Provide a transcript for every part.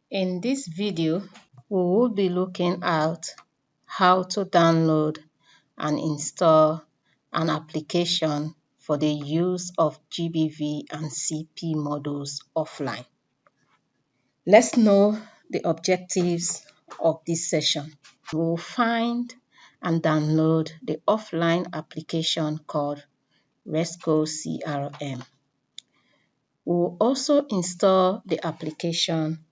In this video, we will be looking at how to download and install an application for the use of GBV and CP modules offline. Let's know the objectives of this session. We will find and download the offline application called RESCO CRM. We will also install the application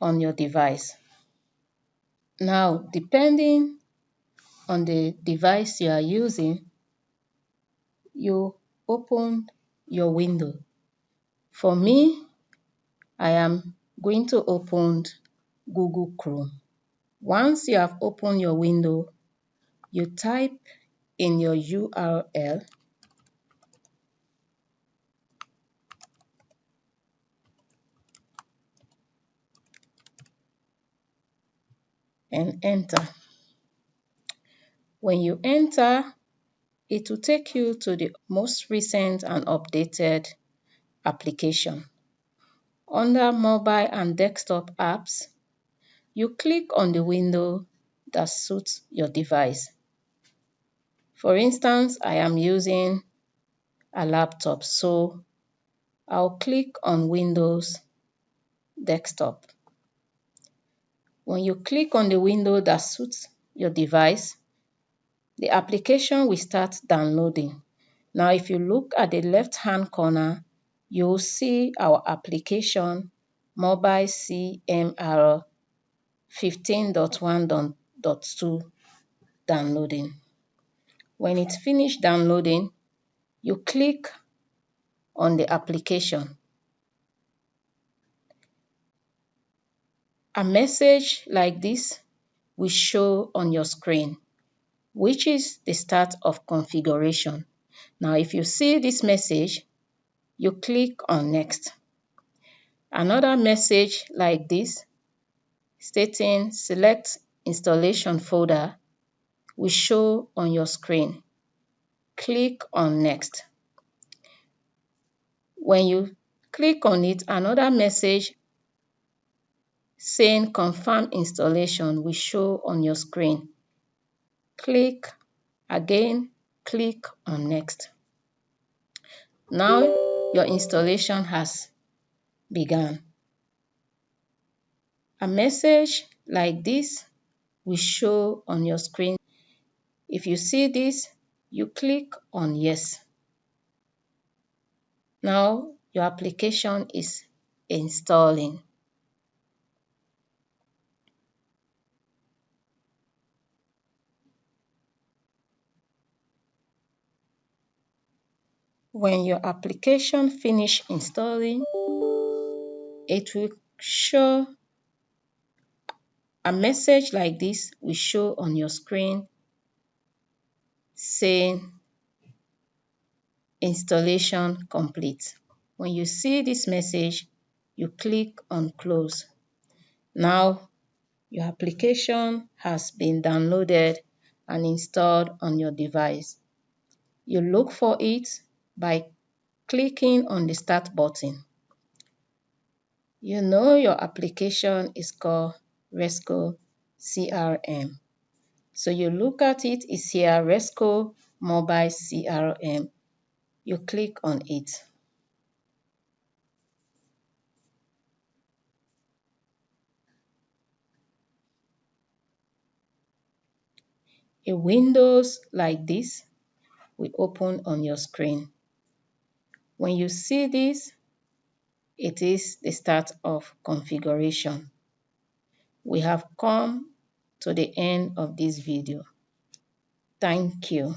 on your device. Now, depending on the device you are using, you open your window. For me, I am going to open Google Chrome. Once you have opened your window, you type in your URL and enter. When you enter, it will take you to the most recent and updated application. Under Mobile and Desktop Apps, you click on the window that suits your device. For instance, I am using a laptop, so I'll click on Windows Desktop. When you click on the window that suits your device, the application will start downloading. Now, if you look at the left-hand corner, you'll see our application, Mobile CMR 15.1.2 downloading. When it's finished downloading, you click on the application. A message like this will show on your screen, which is the start of configuration. Now, if you see this message, you click on Next. Another message like this stating Select Installation Folder will show on your screen. Click on Next. When you click on it, another message saying Confirm Installation will show on your screen. Click again, click on Next. Now your installation has begun. A message like this will show on your screen. If you see this, you click on Yes. Now your application is installing. When your application finishes installing, it will show a message like this will show on your screen saying installation complete. When you see this message, you click on Close. Now your application has been downloaded and installed on your device. You look for it by clicking on the Start button. You know your application is called RESCO CRM. So you look at it, it's here, RESCO Mobile CRM. You click on it. A windows like this will open on your screen. When you see this, it is the start of configuration. We have come to the end of this video. Thank you.